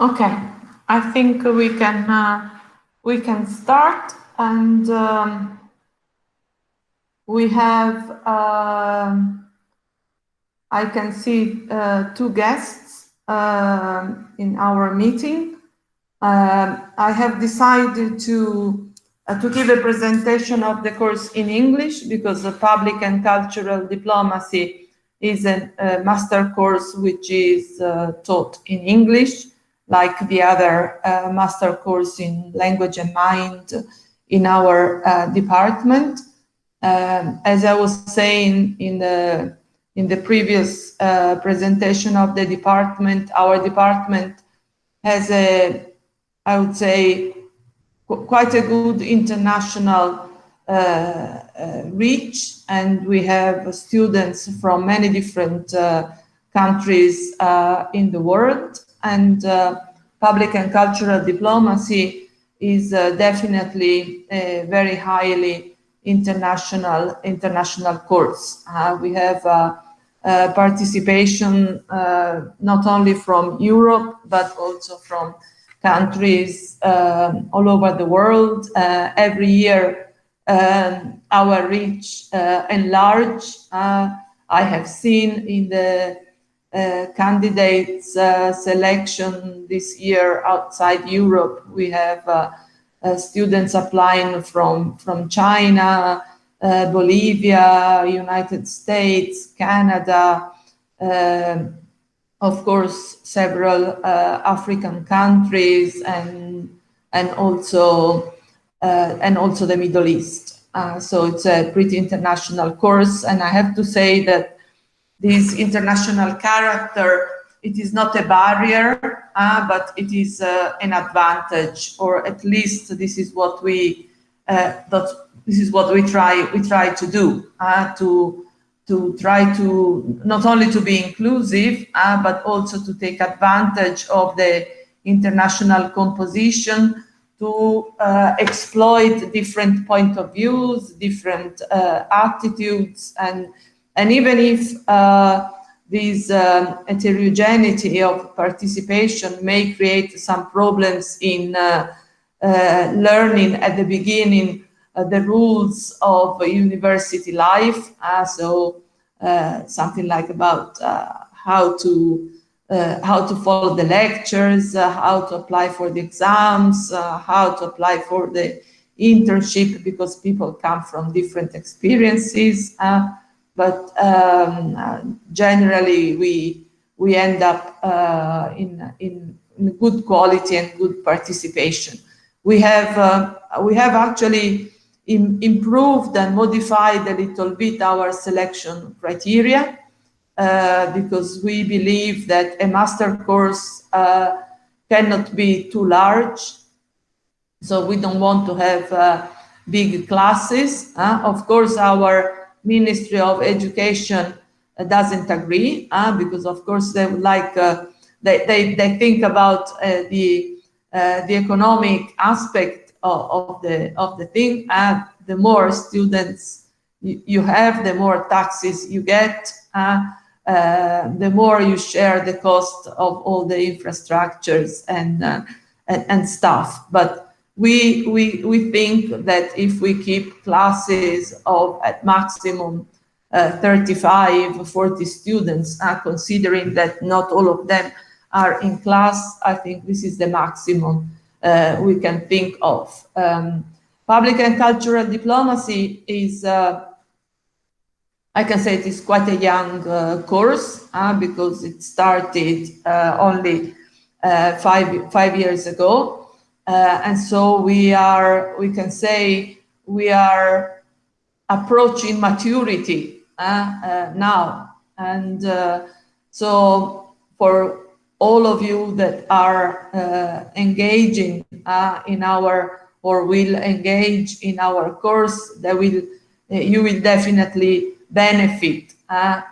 Okay, I think we can start, and we have I can see two guests in our meeting. I have decided to give a presentation of the course in English because the public and cultural diplomacy is a master course which is taught in English, like the other master course in language and mind in our department. As I was saying in the previous presentation of the department, our department has I would say, quite a good international reach, and we have students from many different countries in the world, and public and cultural diplomacy is definitely a very highly international course. We have participation not only from Europe but also from countries all over the world. Every year our reach enlarge. I have seen in the candidates selection this year outside Europe, we have students applying from China, Bolivia, United States, Canada, of course, several African countries, and also the Middle East. So it's a pretty international course, and I have to say that this international character, it is not a barrier, but it is an advantage, or at least this is what we try to do, to try to not only to be inclusive, but also to take advantage of the international composition to exploit different point of views, different attitudes, and even if this heterogeneity of participation may create some problems in learning at the beginning the rules of university life, so something like about how to follow the lectures, how to apply for the exams, how to apply for the internship, because people come from different experiences. But generally, we end up in good quality and good participation. We have actually improved and modified a little bit our selection criteria because we believe that a master course cannot be too large. So we don't want to have big classes. Of course, our Ministry of Education doesn't agree because, of course, they would like they think about the economic aspect of the thing. The more students you have, the more taxes you get, the more you share the cost of all the infrastructures and stuff. But we think that if we keep classes of at maximum 35, 40 students, considering that not all of them are in class, I think this is the maximum we can think of. Public and cultural diplomacy is, I can say it is quite a young course because it started only 5 years ago. And so we can say we are approaching maturity now. And so for all of you that are engaging in our, or will engage in our course, you will definitely benefit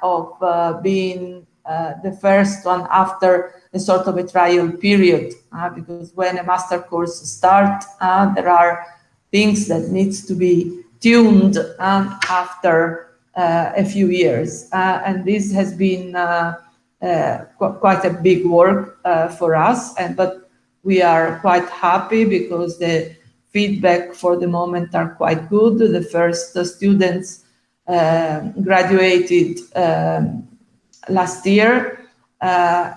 of being the first one after a sort of a trial period, because when a master course starts, there are things that needs to be tuned after a few years, and this has been quite a big work for us. But we are quite happy because the feedback for the moment are quite good. The first students graduated last year, well,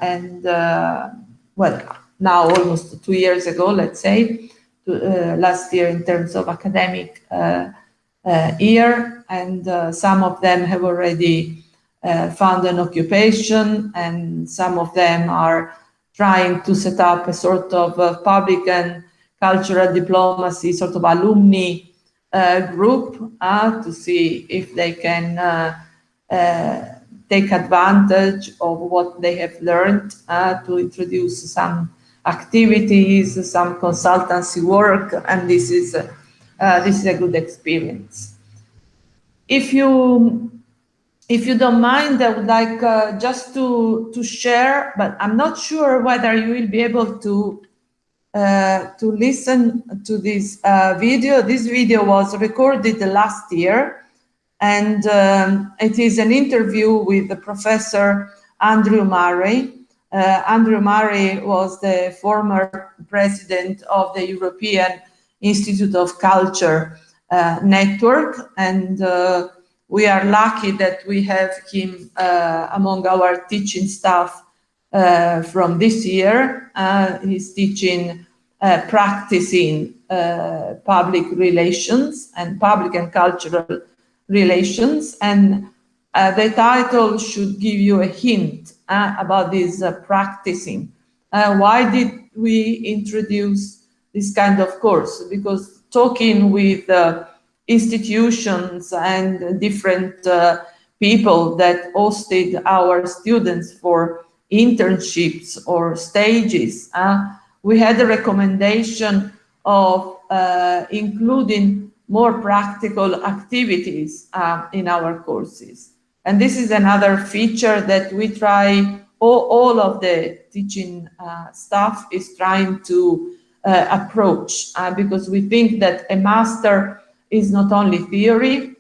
now almost 2 years ago, let's say, last year in terms of academic year, and some of them have already found an occupation, and some of them are trying to set up a sort of public and cultural diplomacy sort of alumni group to see if they can take advantage of what they have learned to introduce some activities, some consultancy work, and this is a good experience. If you don't mind, I would like just to share, but I'm not sure whether you will be able to listen to this video. This video was recorded last year, and it is an interview with the Professor Andrew Murray. Andrew Murray was the former president of the European Institute of Culture network, and we are lucky that we have him among our teaching staff from this year. He's teaching practicing public relations and public and cultural relations, and the title should give you a hint about this practicing. Why did we introduce this kind of course? Because talking with institutions and different people that hosted our students for internships or stages, we had a recommendation of including more practical activities in our courses. And this is another feature that we try, all of the teaching staff is trying to approach, because we think that a master is not only theory,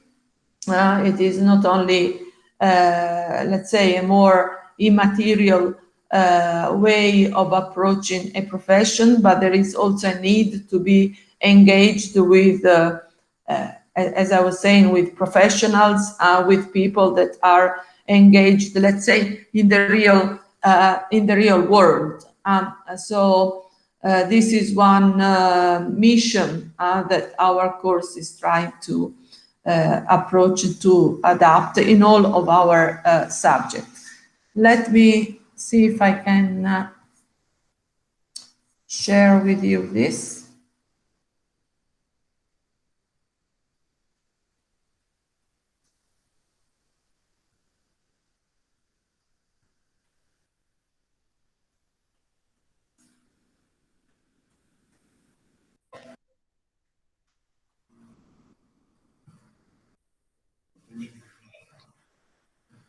it is not only, let's say, a more immaterial way of approaching a profession, but there is also a need to be engaged with, as I was saying, with professionals, with people that are engaged, let's say, in the real world. So this is one mission that our course is trying to approach to adapt in all of our subjects. Let me see if I can share with you this.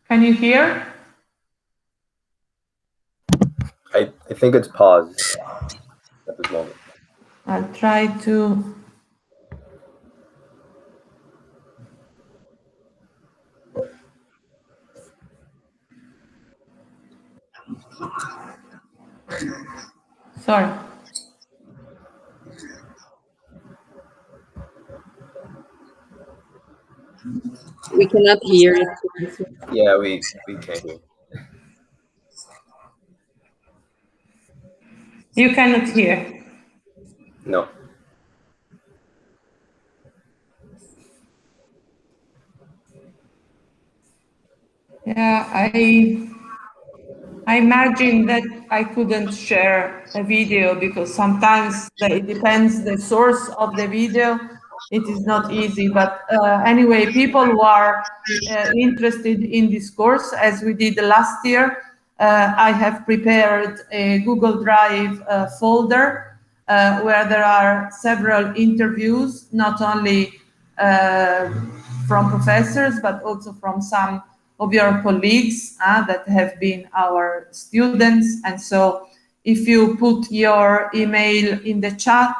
Can you hear? I think it's paused at this moment. I'll try to. Sorry. We cannot hear it. Yeah, we can't hear. You cannot hear? No. Yeah, I imagine that I couldn't share a video because sometimes it depends the source of the video. It is not easy, but anyway, people who are interested in this course, as we did last year, I have prepared a Google Drive folder where there are several interviews, not only from professors, but also from some of your colleagues that have been our students. And so if you put your email in the chat,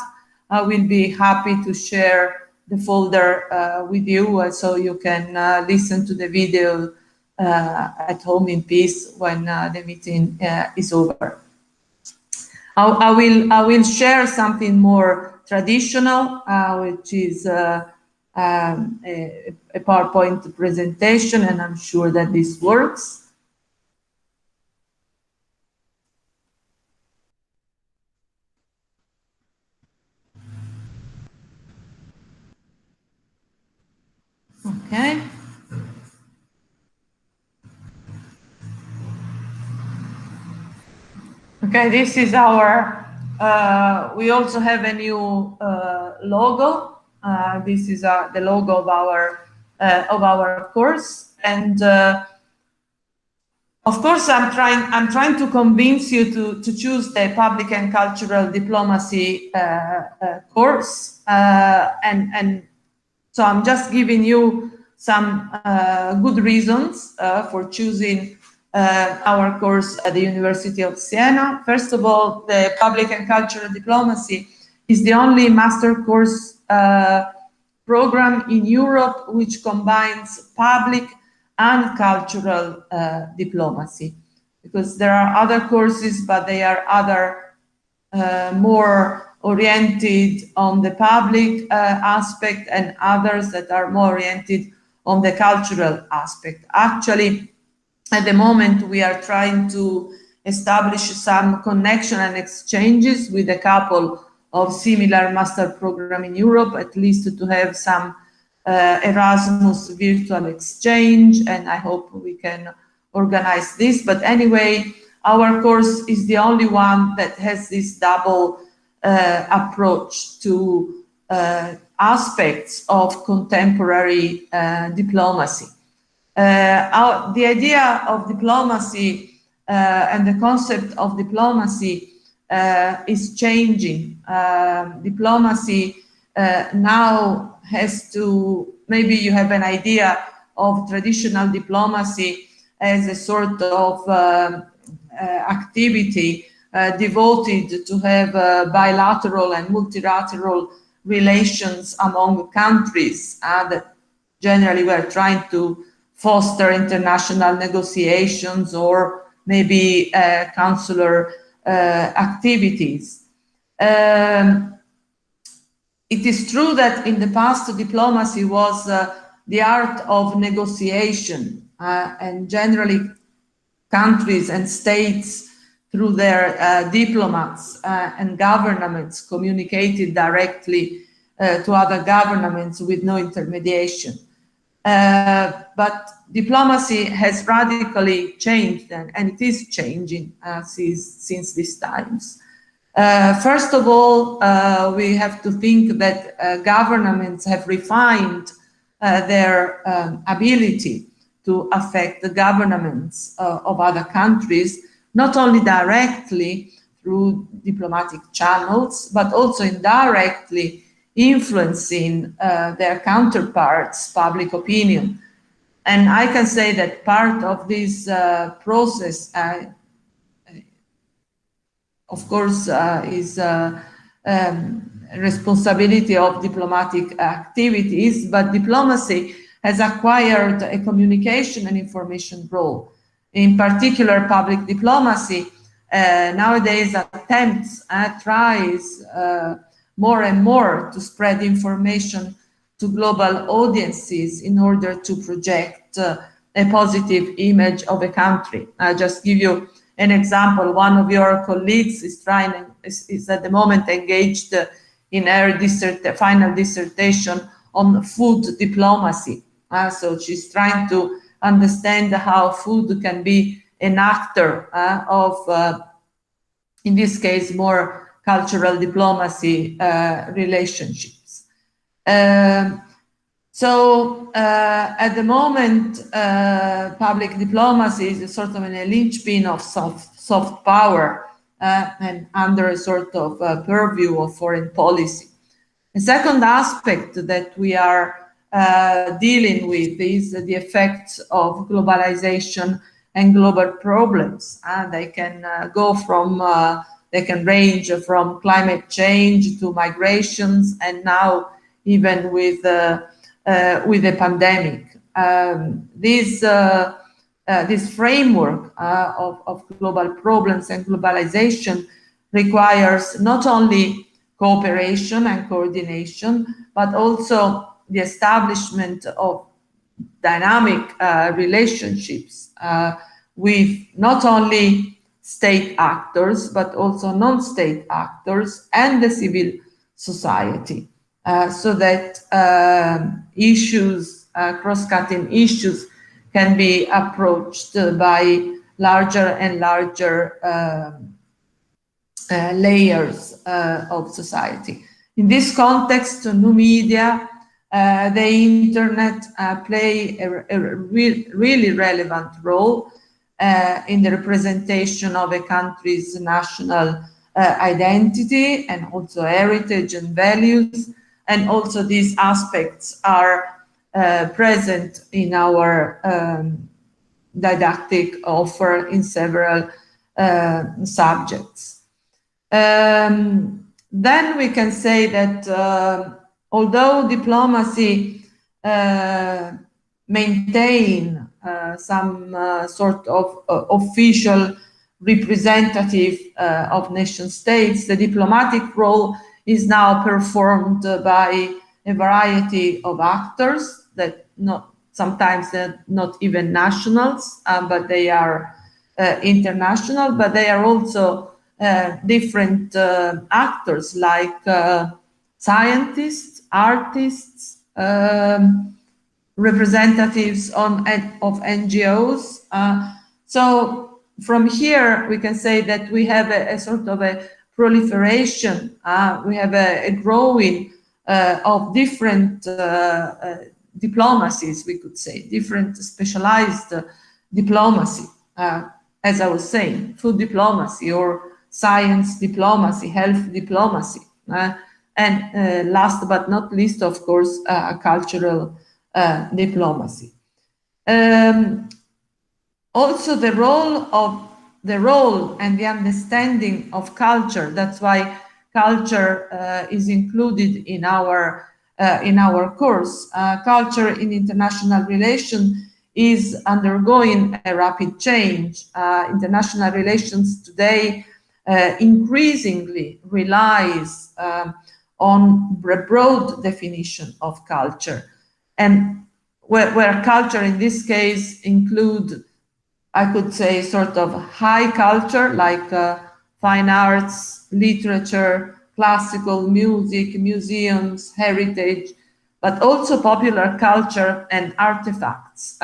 I will be happy to share the folder with you so you can listen to the video at home in peace when the meeting is over. I will share something more traditional, which is a PowerPoint presentation, and I'm sure that this works. Okay. Okay, this is our, we also have a new logo. This is the logo of our course. And of course, I'm trying to convince you to choose the public and cultural diplomacy course. And so I'm just giving you some good reasons for choosing our course at the University of Siena. First of all, the public and cultural diplomacy is the only master course program in Europe which combines public and cultural diplomacy, because there are other courses, but they are more oriented on the public aspect, and others that are more oriented on the cultural aspect. Actually, at the moment, we are trying to establish some connection and exchanges with a couple of similar master program in Europe, at least to have some Erasmus virtual exchange, and I hope we can organize this. But anyway, our course is the only one that has this double approach to aspects of contemporary diplomacy. The idea of diplomacy and the concept of diplomacy is changing. Diplomacy now has to, maybe you have an idea of traditional diplomacy as a sort of activity devoted to have bilateral and multilateral relations among countries that generally we're trying to foster international negotiations or maybe consular activities. It is true that in the past diplomacy was the art of negotiation, and generally countries and states through their diplomats and governments communicated directly to other governments with no intermediation. But diplomacy has radically changed, and it is changing since these times. First of all, we have to think that governments have refined their ability to affect the governments of other countries, not only directly through diplomatic channels, but also indirectly influencing their counterparts' public opinion. And I can say that part of this process, of course, is responsibility of diplomatic activities, but diplomacy has acquired a communication and information role. In particular, public diplomacy nowadays attempts, tries more and more to spread information to global audiences in order to project a positive image of a country. I'll just give you an example. One of your colleagues is at the moment engaged in her final dissertation on food diplomacy. So she's trying to understand how food can be an actor of, in this case, more cultural diplomacy relationships. So at the moment, public diplomacy is a sort of a linchpin of soft power and under a sort of purview of foreign policy. The second aspect that we are dealing with is the effects of globalization and global problems. They can go from, they can range from climate change to migrations, and now even with the pandemic. This framework of global problems and globalization requires not only cooperation and coordination, but also the establishment of dynamic relationships with not only state actors, but also non-state actors and the civil society, so that issues, cross-cutting issues, can be approached by larger and larger layers of society. In this context, new media, the internet play a really relevant role in the representation of a country's national identity and also heritage and values. And also these aspects are present in our didactic offer in several subjects. Then we can say that although diplomacy maintain some sort of official representative of nation states, the diplomatic role is now performed by a variety of actors that sometimes they're not even nationals, but they are international, but they are also different actors like scientists, artists, representatives of NGOs. So from here, we can say that we have a sort of a proliferation. We have a growing of different diplomacies, we could say, different specialized diplomacy. As I was saying, food diplomacy or science diplomacy, health diplomacy, and last but not least, of course, cultural diplomacy. Also, the role and the understanding of culture. That's why culture is included in our course. Culture in international relations is undergoing a rapid change. International relations today increasingly relies on a broad definition of culture, and where culture in this case include, I could say, sort of high culture like fine arts, literature, classical music, museums, heritage, but also popular culture and artifacts.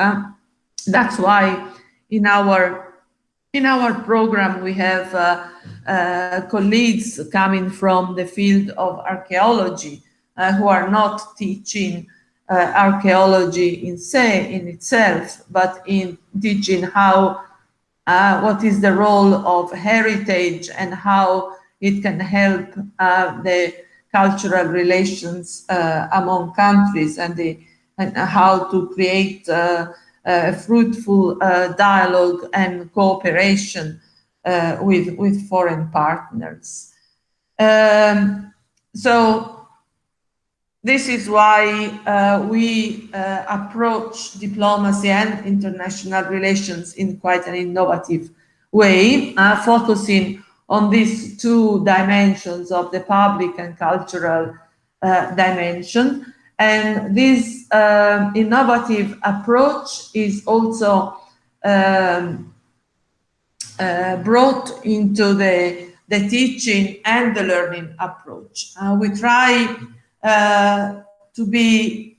That's why in our program we have colleagues coming from the field of archaeology who are not teaching archaeology in itself, but in teaching how what is the role of heritage and how it can help the cultural relations among countries, and how to create fruitful dialogue and cooperation with foreign partners. So this is why we approach diplomacy and international relations in quite an innovative way, focusing on these two dimensions of the public and cultural dimension. And this innovative approach is also brought into the teaching and the learning approach. We try to be,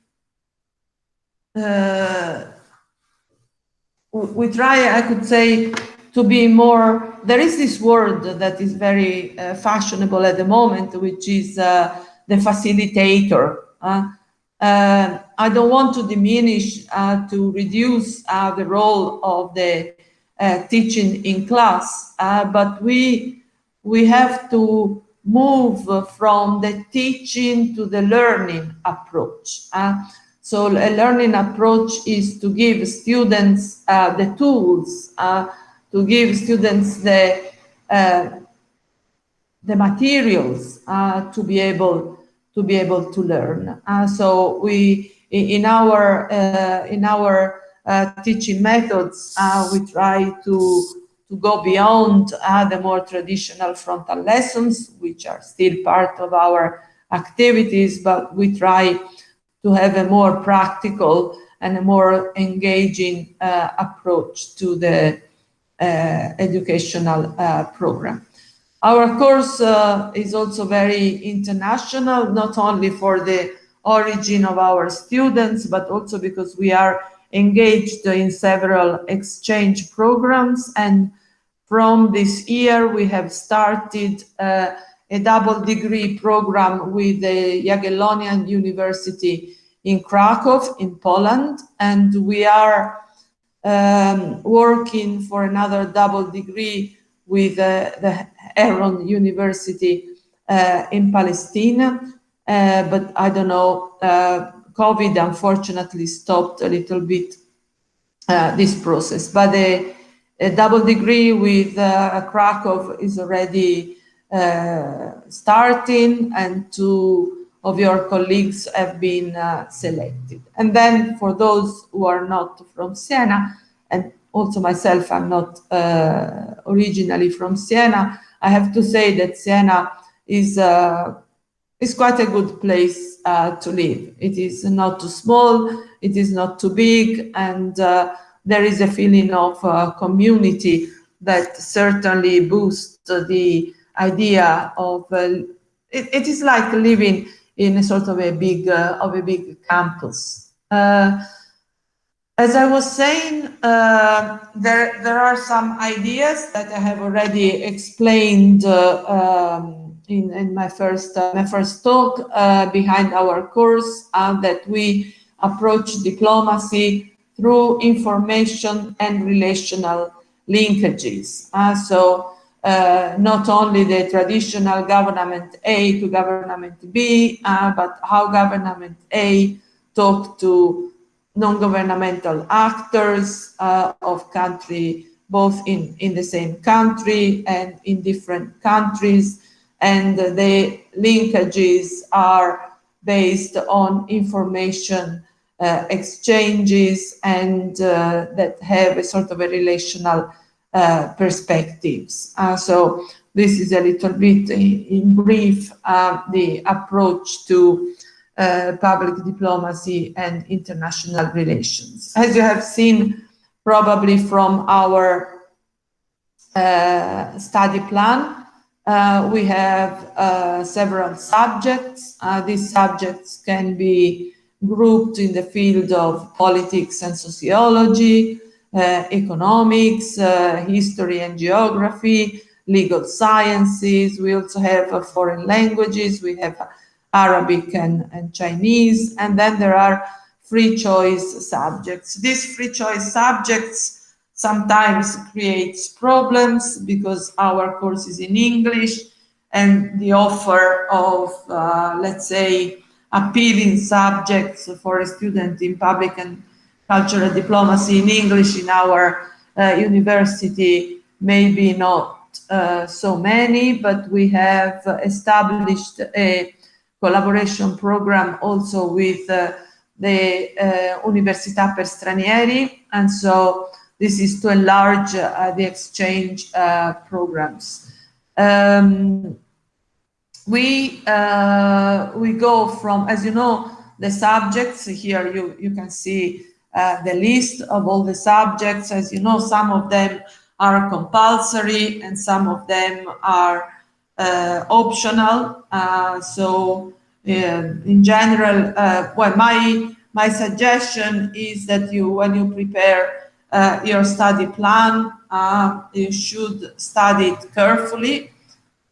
we try, I could say, to be more, there is this word that is very fashionable at the moment, which is the facilitator. I don't want to diminish, to reduce the role of the teaching in class, but we have to move from the teaching to the learning approach. So a learning approach is to give students the tools, to give students the materials to be able to learn. So we, in our teaching methods, we try to go beyond the more traditional frontal lessons, which are still part of our activities, but we try to have a more practical and a more engaging approach to the educational program. Our course is also very international, not only for the origin of our students, but also because we are engaged in several exchange programs. And from this year, we have started a double degree program with the Jagiellonian University in Krakow, in Poland. And we are working for another double degree with the Aaron University in Palestine. But I don't know, COVID unfortunately stopped a little bit this process. But a double degree with Krakow is already starting, and 2 of your colleagues have been selected. And then for those who are not from Siena, and also myself, I'm not originally from Siena, I have to say that Siena is quite a good place to live. It is not too small, it is not too big, and there is a feeling of community that certainly boosts the idea of, it is like living in a sort of a big campus. As I was saying, there are some ideas that I have already explained in my first talk behind our course, that we approach diplomacy through information and relational linkages. So not only the traditional government A to government B, but how government A talk to non-governmental actors of country, both in the same country and in different countries. And the linkages are based on information exchanges and that have a sort of a relational perspectives. So this is a little bit in brief the approach to public diplomacy and international relations. As you have seen probably from our study plan, we have several subjects. These subjects can be grouped in the field of politics and sociology, economics, history and geography, legal sciences. We also have foreign languages. We have Arabic and Chinese, and then there are free choice subjects. These free choice subjects sometimes creates problems because our course is in English, and the offer of, let's say, appealing subjects for a student in public and cultural diplomacy in English in our university maybe not so many, but we have established a collaboration program also with the Università per Stranieri, and so this is to enlarge the exchange programs. We go from, as you know, the subjects here. You can see the list of all the subjects. As you know, some of them are compulsory and some of them are optional. So in general, well, my suggestion is that when you prepare your study plan, you should study it carefully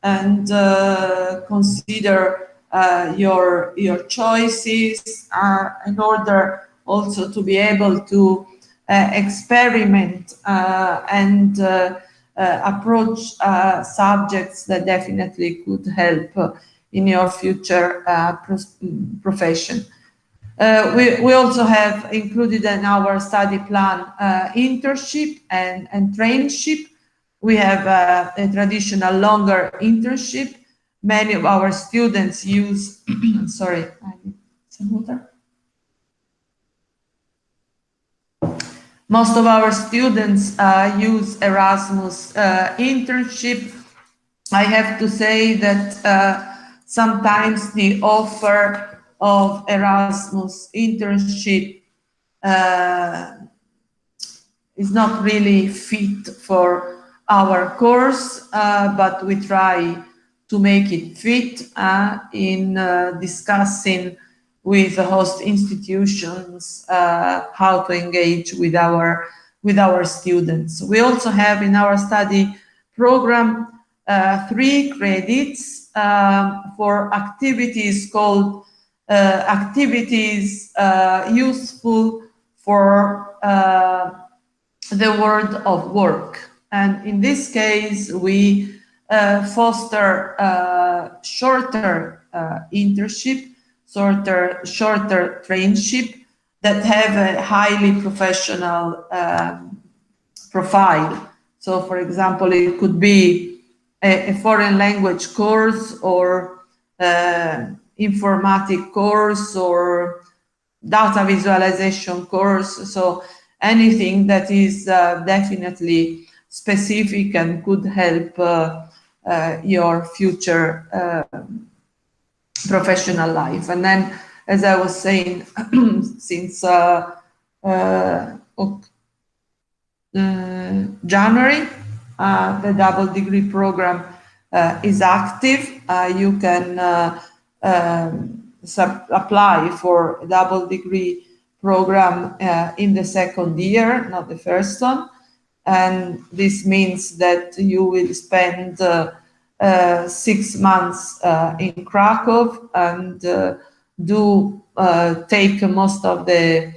and consider your choices in order also to be able to experiment and approach subjects that definitely could help in your future profession. We also have included in our study plan internship and traineeship. We have a traditional longer internship. Many of our students use, sorry, I need some water. Most of our students use Erasmus internship. I have to say that sometimes the offer of Erasmus internship is not really fit for our course, but we try to make it fit in discussing with the host institutions how to engage with our students. We also have in our study program 3 credits for activities called activities useful for the world of work. And in this case, we foster shorter internship, shorter trainship that have a highly professional profile. So, for example, it could be a foreign language course or informatic course or data visualization course. So anything that is definitely specific and could help your future professional life. And then, as I was saying, since January, the double degree program is active. You can apply for a double degree program in the second year, not the first one. And this means that you will spend 6 months in Krakow and take most of the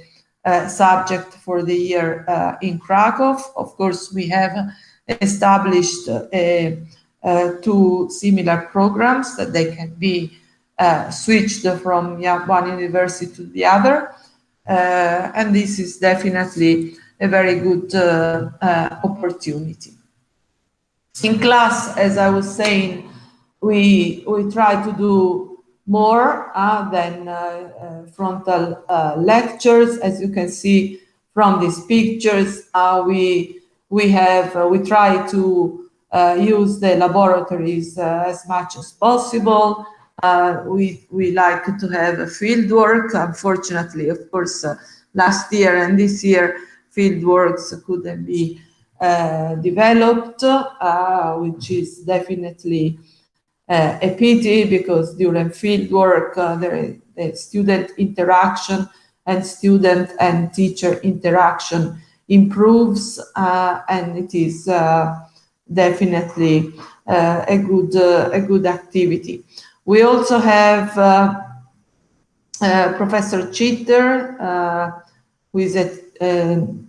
subject for the year in Krakow. Of course, we have established 2 similar programs that they can be switched from one university to the other. And this is definitely a very good opportunity. In class, as I was saying, we try to do more than frontal lectures. As you can see from these pictures, we try to use the laboratories as much as possible. We like to have a field work. Unfortunately, of course, last year and this year, field works couldn't be developed, which is definitely a pity, because during field work, there is student interaction and student and teacher interaction improves, and it is definitely a good activity. We also have Professor Chitter, who is a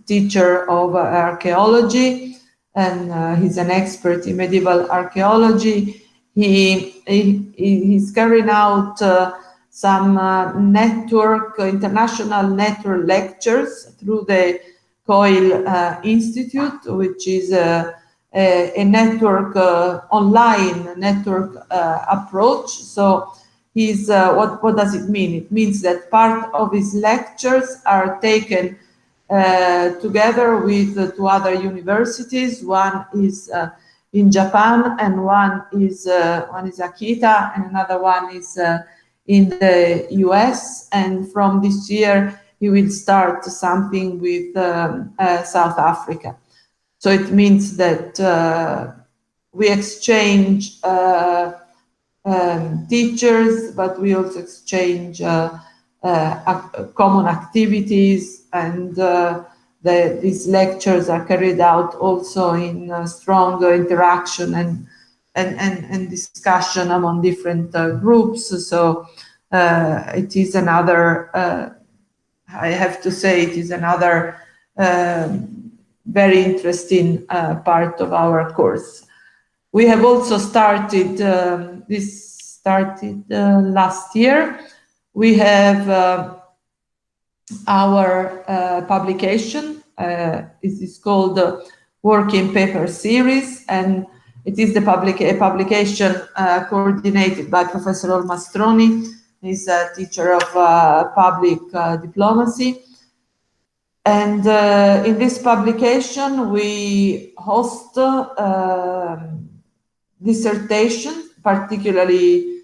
teacher of archaeology, and he's an expert in medieval archaeology. He's carrying out some international network lectures through the COIL Institute, which is a network, online network approach. So he's, what does it mean? It means that part of his lectures are taken together with 2 other universities. One is in Japan, and one is Akita, and another one is in the US. And from this year, he will start something with South Africa. So it means that we exchange teachers, but we also exchange common activities, and these lectures are carried out also in strong interaction and discussion among different groups. So it is another, I have to say, it is another very interesting part of our course. We have also started, this started last year. We have our publication. It is called Working Paper Series, and it is the publication coordinated by Professor Olmastroni. He's a teacher of public diplomacy. And in this publication, we host dissertations, particularly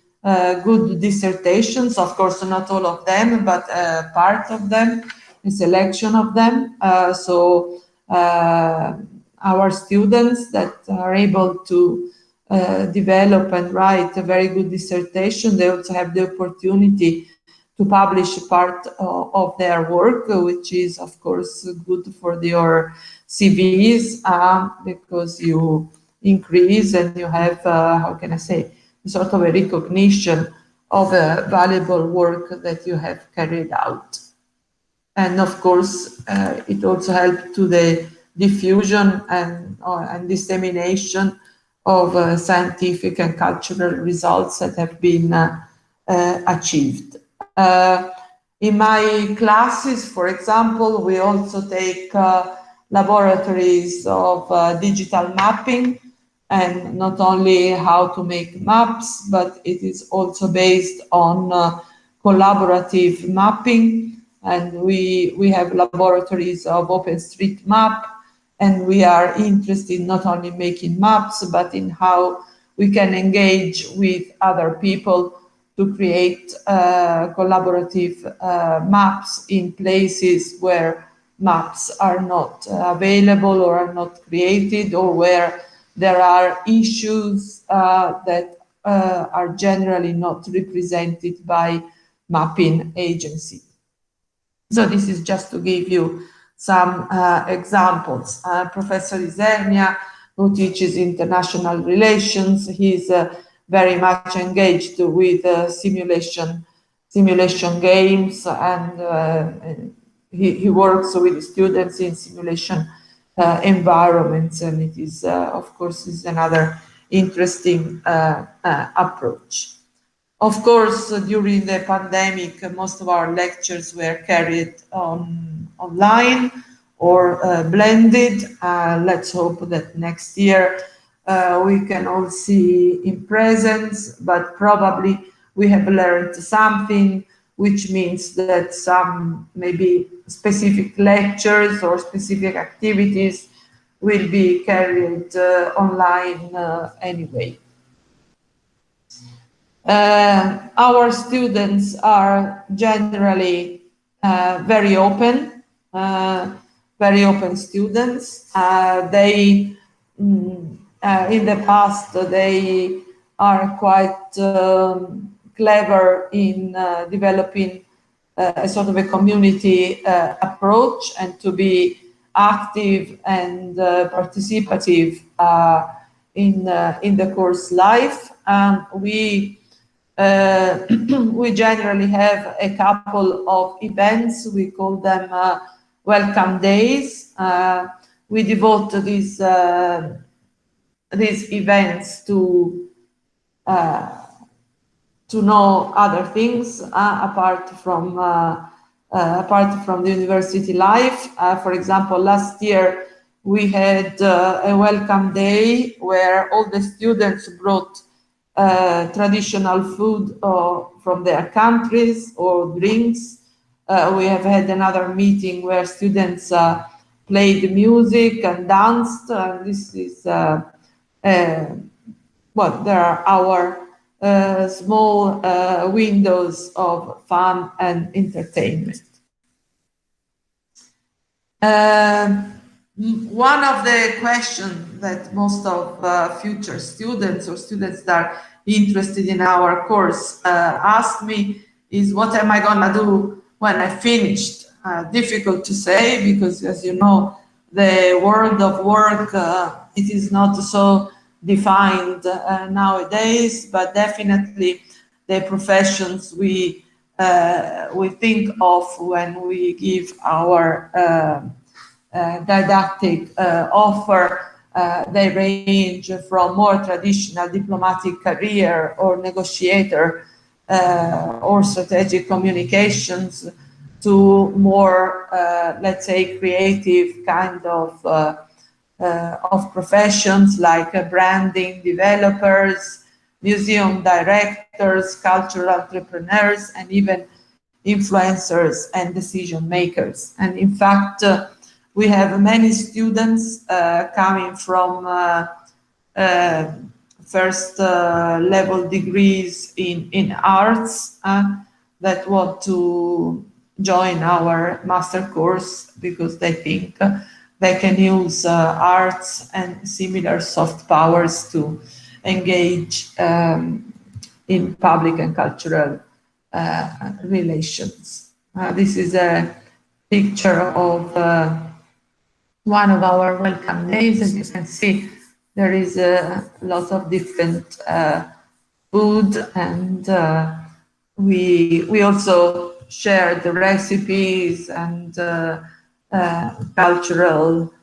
good dissertations, of course, not all of them, but part of them, a selection of them. So our students that are able to develop and write a very good dissertation, they also have the opportunity to publish part of their work, which is, of course, good for your CVs because you increase and you have, how can I say, sort of a recognition of a valuable work that you have carried out. And of course, it also helps to the diffusion and dissemination of scientific and cultural results that have been achieved. In my classes, for example, we also take laboratories of digital mapping, and not only how to make maps, but it is also based on collaborative mapping. And we have laboratories of OpenStreetMap, and we are interested not only in making maps, but in how we can engage with other people to create collaborative maps in places where maps are not available or are not created, or where there are issues that are generally not represented by mapping agencies. So this is just to give you some examples. Professor Isernia, who teaches international relations, he's very much engaged with simulation games, and he works with students in simulation environments, and it is, of course, is another interesting approach. Of course, during the pandemic, most of our lectures were carried online or blended. Let's hope that next year we can all see in presence, but probably we have learned something, which means that some maybe specific lectures or specific activities will be carried online anyway. Our students are generally very open students. They, in the past, they are quite clever in developing a sort of a community approach, and to be active and participative in the course life. We generally have a couple of events. We call them welcome days. We devote these events to know other things apart from the university life. For example, last year we had a welcome day where all the students brought traditional food from their countries or drinks. We have had another meeting where students played music and danced. This is there are our small windows of fun and entertainment. One of the questions that most of future students or students that are interested in our course ask me is, what am I going to do when I finished? Difficult to say, because, as you know, the world of work, it is not so defined nowadays, but definitely the professions we think of when we give our didactic offer, they range from more traditional diplomatic career or negotiator or strategic communications to more, let's say, creative kind of professions like branding developers, museum directors, cultural entrepreneurs, and even influencers and decision makers. And in fact, we have many students coming from first level degrees in arts that want to join our master course because they think they can use arts and similar soft powers to engage in public and cultural relations. This is a picture of one of our welcome days. As you can see, there is a lot of different food, and we also share the recipes and cultural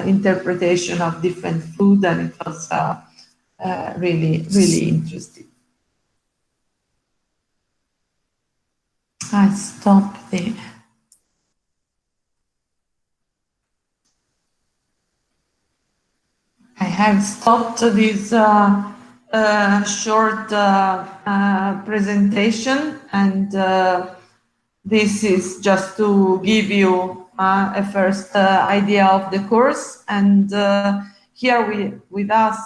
interpretation of different food, and it was really interesting. I stopped the. I have stopped this short presentation, and this is just to give you a first idea of the course. And here with us,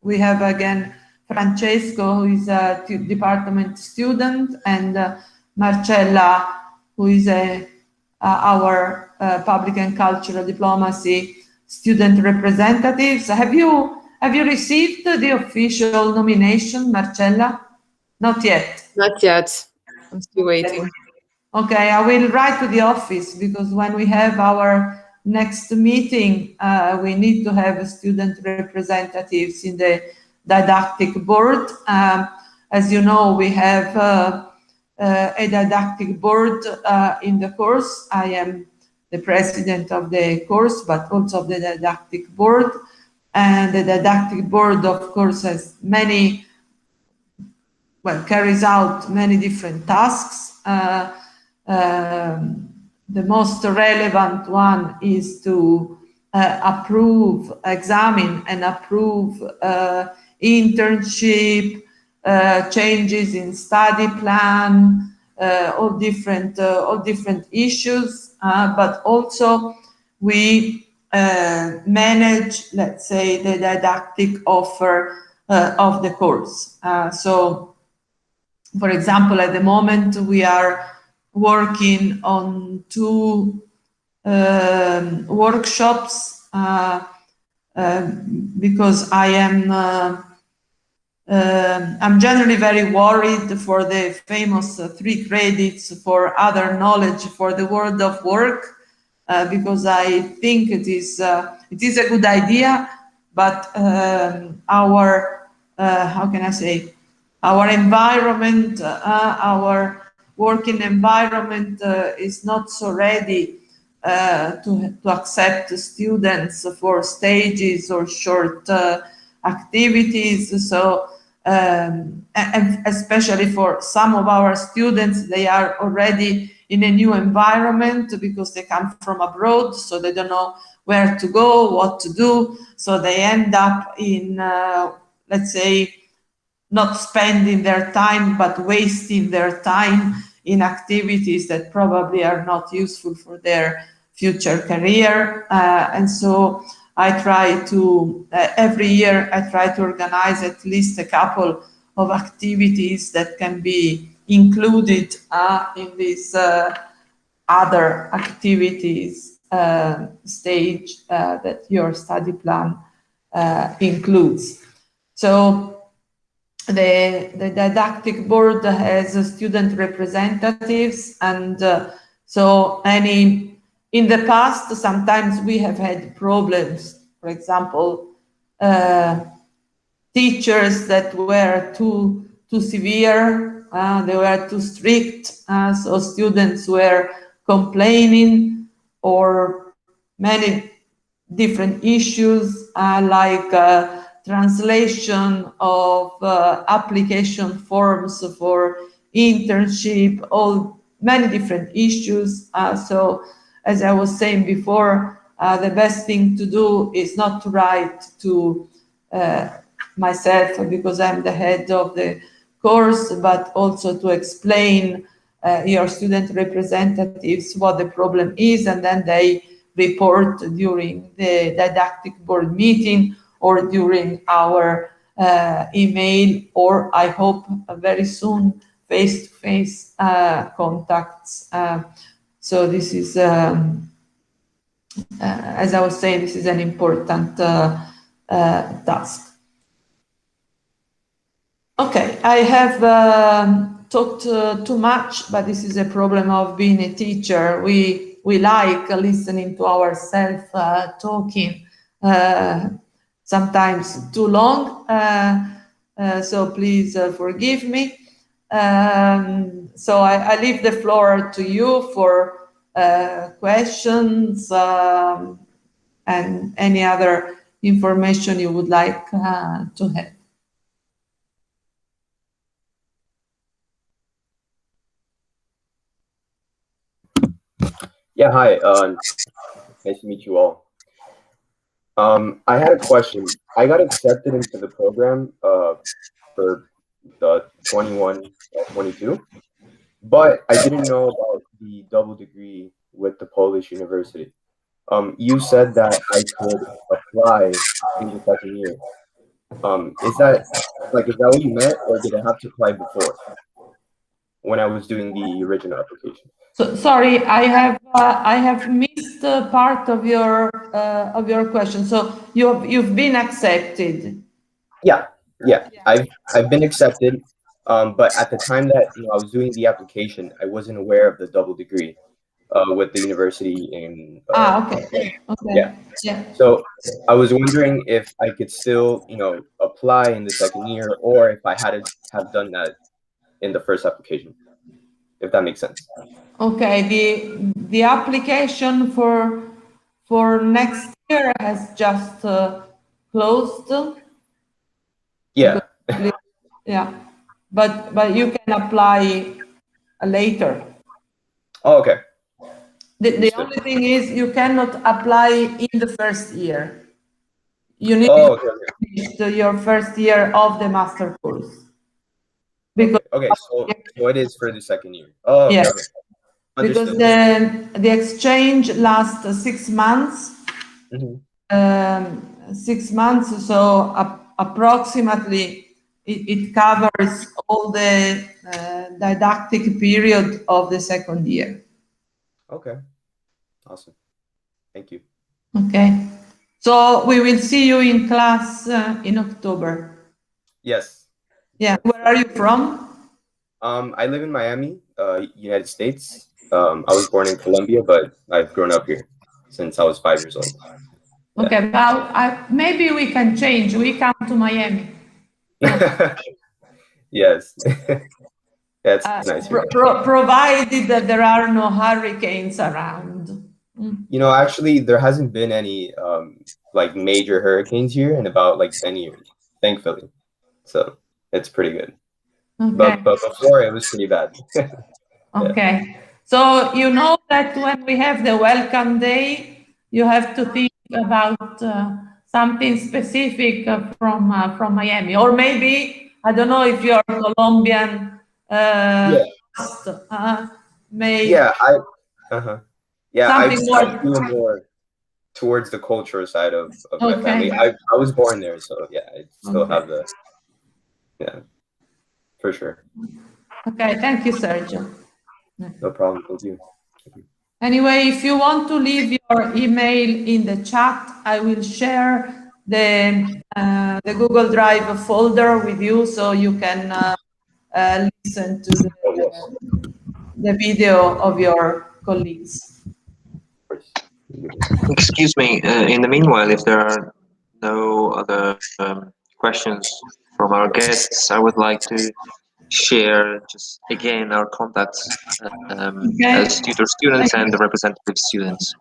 we have again Francesco, who is a department student, and Marcella, who is our public and cultural diplomacy student representatives. Have you received the official nomination, Marcella? Not yet. Not yet. I'm still waiting. Okay, I will write to the office, because when we have our next meeting, we need to have student representatives in the didactic board. As you know, we have a didactic board in the course. I am the president of the course, but also of the didactic board. And the didactic board, of course, has carries out many different tasks. The most relevant one is to examine and approve internship, changes in study plan, all different issues, but also we manage, let's say, the didactic offer of the course. So, for example, at the moment we are working on 2 workshops because I am I'm generally very worried for the famous 3 credits for other knowledge for the world of work, because I think it is a good idea, but our how can I say, our environment, our working environment is not so ready to accept students for stages or short activities. So, and especially for some of our students, they are already in a new environment because they come from abroad, so they don't know where to go, what to do. So they end up in, let's say, not spending their time, but wasting their time in activities that probably are not useful for their future career. And so I try to, every year, I try to organize at least a couple of activities that can be included in this other activities stage that your study plan includes. So the didactic board has student representatives, and so in the past, sometimes we have had problems. For example, teachers that were too severe, they were too strict, so students were complaining, or many different issues like translation of application forms for internship, many different issues. So as I was saying before, the best thing to do is not to write to myself, because I'm the head of the course, but also to explain your student representatives what the problem is, and then they report during the didactic board meeting or during our email, or I hope very soon face-to-face contacts. So this is, as I was saying, this is an important task. Okay, I have talked too much, but this is a problem of being a teacher. We like listening to ourselves talking, sometimes too long, so please forgive me. So I leave the floor to you for questions and any other information you would like to have. Yeah, hi. Nice to meet you all. I had a question. I got accepted into the program for the 21-22, but I didn't know about the double degree with the Polish university. You said that I could apply in the second year. Is that what you meant, or did I have to apply before when I was doing the original application? So, sorry, I have missed part of your question. So you've been accepted. Yeah. I've been accepted, but at the time that I was doing the application, I wasn't aware of the double degree with the university in. Okay. Yeah. So I was wondering if I could still apply in the second year, or if I had to have done that in the first application, if that makes sense. Okay. The application for next year has just closed. Yeah. Yeah, but you can apply later. Oh, okay. The only thing is you cannot apply in the first year. You need Oh, to finish your first year of the master course. Because okay. So it is for the second year. Oh, okay. yes, Okay. because Understood. the exchange lasts 6 months. 6 months, so approximately it covers all the didactic period of the second year. Okay. Awesome. Thank you. Okay. So we will see you in class in October. Yes. Yeah. Where are you from? I live in Miami, United States. I was born in Colombia, but I've grown up here since I was 5 years old. Okay, well, maybe we can change. We come to Miami. Yes. That's nice. Provided that there are no hurricanes around. Actually, there hasn't been any major hurricanes here in about 10 years, thankfully. So it's pretty good. Okay. But before it was pretty bad. Okay. So you know that when we have the welcome day, you have to think about something specific from Miami, or maybe I don't know if you're Colombian. Yeah. Maybe Yeah. I feel more. more towards the cultural side of my family. I was born there, so yeah, I still have the for sure. Okay, thank you, Sergio. No problem. Thank you. Anyway, if you want to leave your email in the chat, I will share the Google Drive folder with you, so you can listen to the video of your colleagues. Excuse me, in the meanwhile, if there are no other questions from our guests, I would like to share just again our contacts as tutor students and the representative students,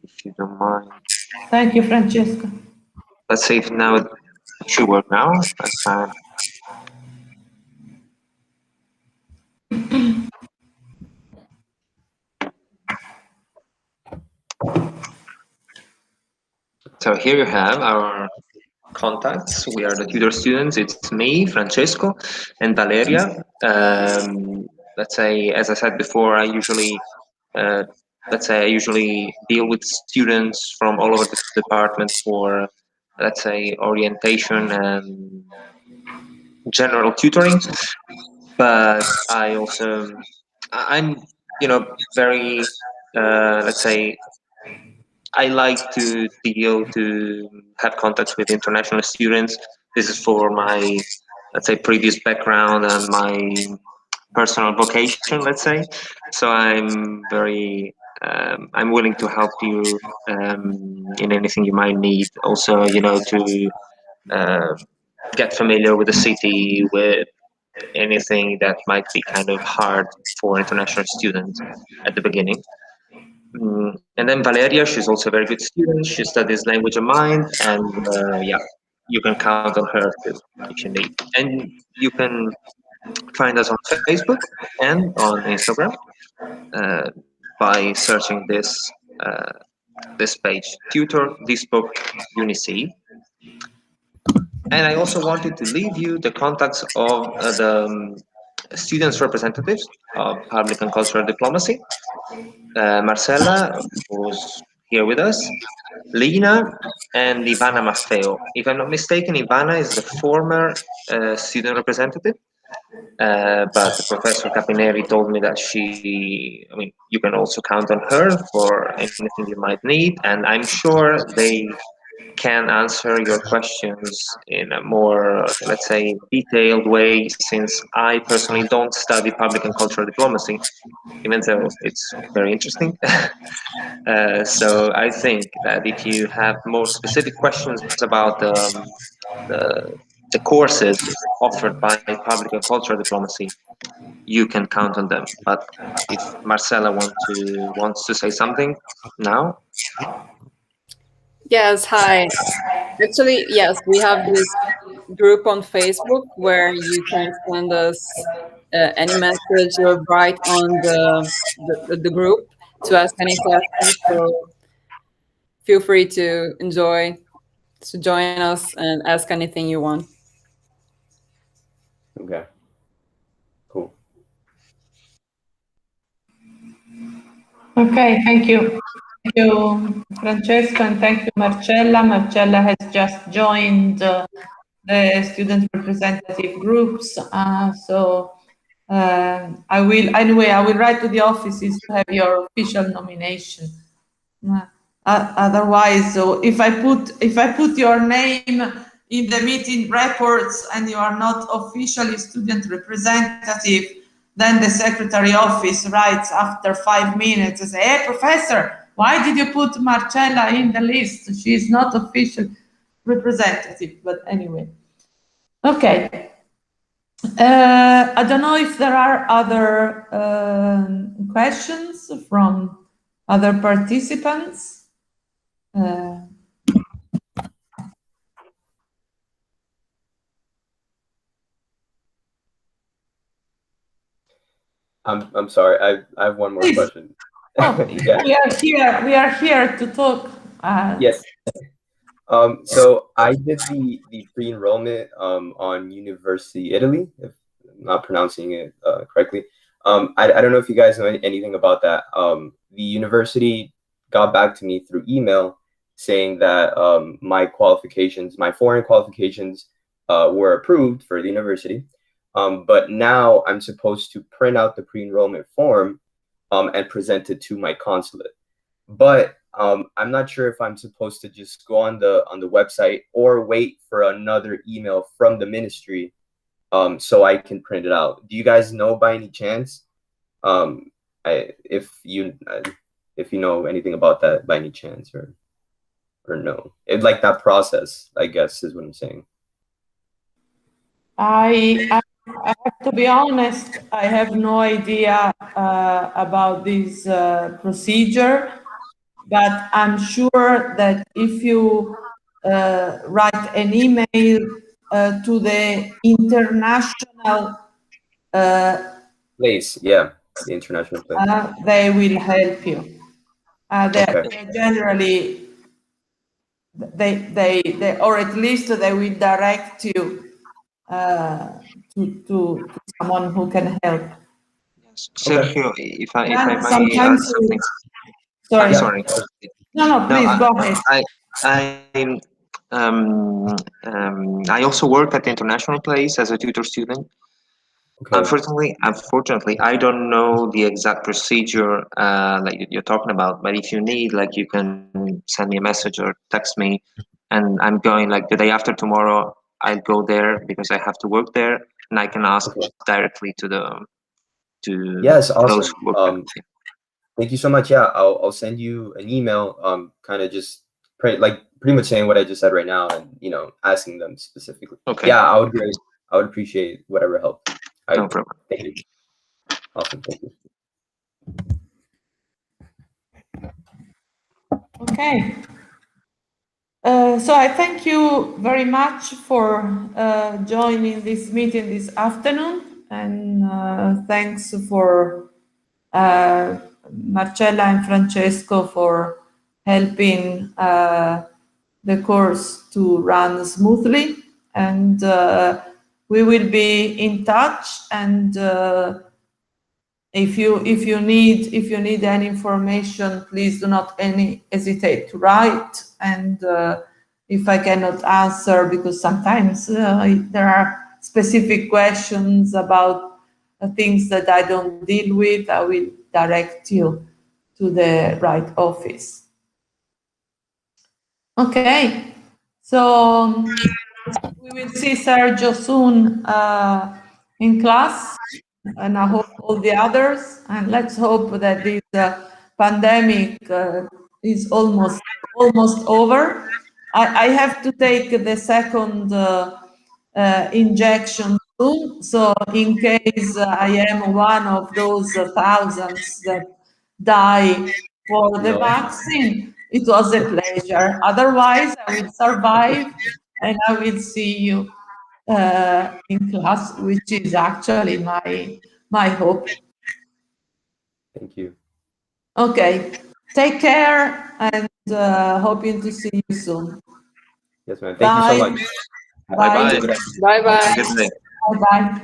if you don't mind. Thank you, Francesco. Let's see if now it should work now. That's fine. So here you have our contacts. We are the tutor students. It's me, Francesco, and Valeria. Let's say, as I said before, I usually deal with students from all over the department for, let's say, orientation and general tutoring. But I'm, very, let's say, I like to have contacts with international students. This is for my, let's say, previous background and my personal vocation, let's say. So I'm willing to help you in anything you might need. Also, to uh, get familiar with the city, with anything that might be kind of hard for international students at the beginning. And then Valeria, she's also a very good student. She studies language and mind, and yeah, you can count on her too if you need. And you can find us on Facebook and on Instagram uh, by searching this page, Tutor This Book Unici. And I also wanted to leave you the contacts of the students' representatives of public and cultural diplomacy. Marcella, who's here with us, Lina, and Ivana Maffeo. If I'm not mistaken, Ivana is the former student representative, but Professor Capineri told me that you can also count on her for anything you might need, and I'm sure they can answer your questions in a more, let's say, detailed way, since I personally don't study public and cultural diplomacy, even though it's very interesting. So I think that if you have more specific questions about the courses offered by public and cultural diplomacy, you can count on them. But if Marcella wants to say something now. Yes, hi. Actually, yes, we have this group on Facebook where you can send us any message or write on the group to ask any questions. So feel free to join us and ask anything you want. Okay. Cool. Okay, thank you. Thank you, Francesco, and thank you, Marcella. Marcella has just joined the student representative groups. I will write to the offices to have your official nomination. Otherwise, so if I put your name in the meeting reports and you are not officially student representative, then the secretary office writes after 5 minutes and say, "Hey, professor, why did you put Marcella in the list? She is not official representative." But anyway, okay. I don't know if there are other questions from other participants. I'm sorry. I have one more Please. question. Oh, Yeah. we are here to talk. Yes. So I did the pre-enrollment on University Italy, if I'm not pronouncing it correctly. I don't know if you guys know anything about that. The university got back to me through email saying that my foreign qualifications, were approved for the university. But now I'm supposed to print out the pre-enrollment form and present it to my consulate. But I'm not sure if I'm supposed to just go on the website or wait for another email from the ministry so I can print it out. Do you guys know by any chance? If you know anything about that by any chance, or no? It's like that process, I guess, is what I'm saying. I have to be honest, I have no idea about this procedure, but I'm sure that if you write an email to the international Place, yeah, the international place. they will help you. Okay. They're generally they or at least they will direct you to someone who can help. Yes. Sergio, if I may add Sometimes something. sorry. Sorry. No, please go ahead. I also work at the international place as a tutor student. Okay. Unfortunately, I don't know the exact procedure like you're talking about. But if you need, like, you can send me a message or text me, and I'm going like the day after tomorrow. I'll go there because I have to work there, and I can ask directly to Yes, those awesome. who work. Thank you so much. Yeah, I'll send you an email. Kind of just pretty much saying what I just said right now, and asking them specifically. Okay. Yeah, I would appreciate whatever help. No problem. Thank you. Awesome. Thank you. Okay. So I thank you very much for joining this meeting this afternoon, and thanks for Marcella and Francesco for helping the course to run smoothly. And we will be in touch. And if you need any information, please do not hesitate to write. And if I cannot answer, because sometimes there are specific questions about things that I don't deal with, I will direct you to the right office. Okay, so we will see Sergio soon in class, and I hope all the others. And let's hope that this pandemic is almost over. I have to take the second injection soon, so in case I am one of those thousands that die for the vaccine, it was a pleasure. Otherwise, I will survive, and I will see you in class, which is actually my hope. Thank you. Okay, take care, and hoping to see you soon. Yes, ma'am. Thank you so much. Bye. Bye bye. Good day. Bye. Bye.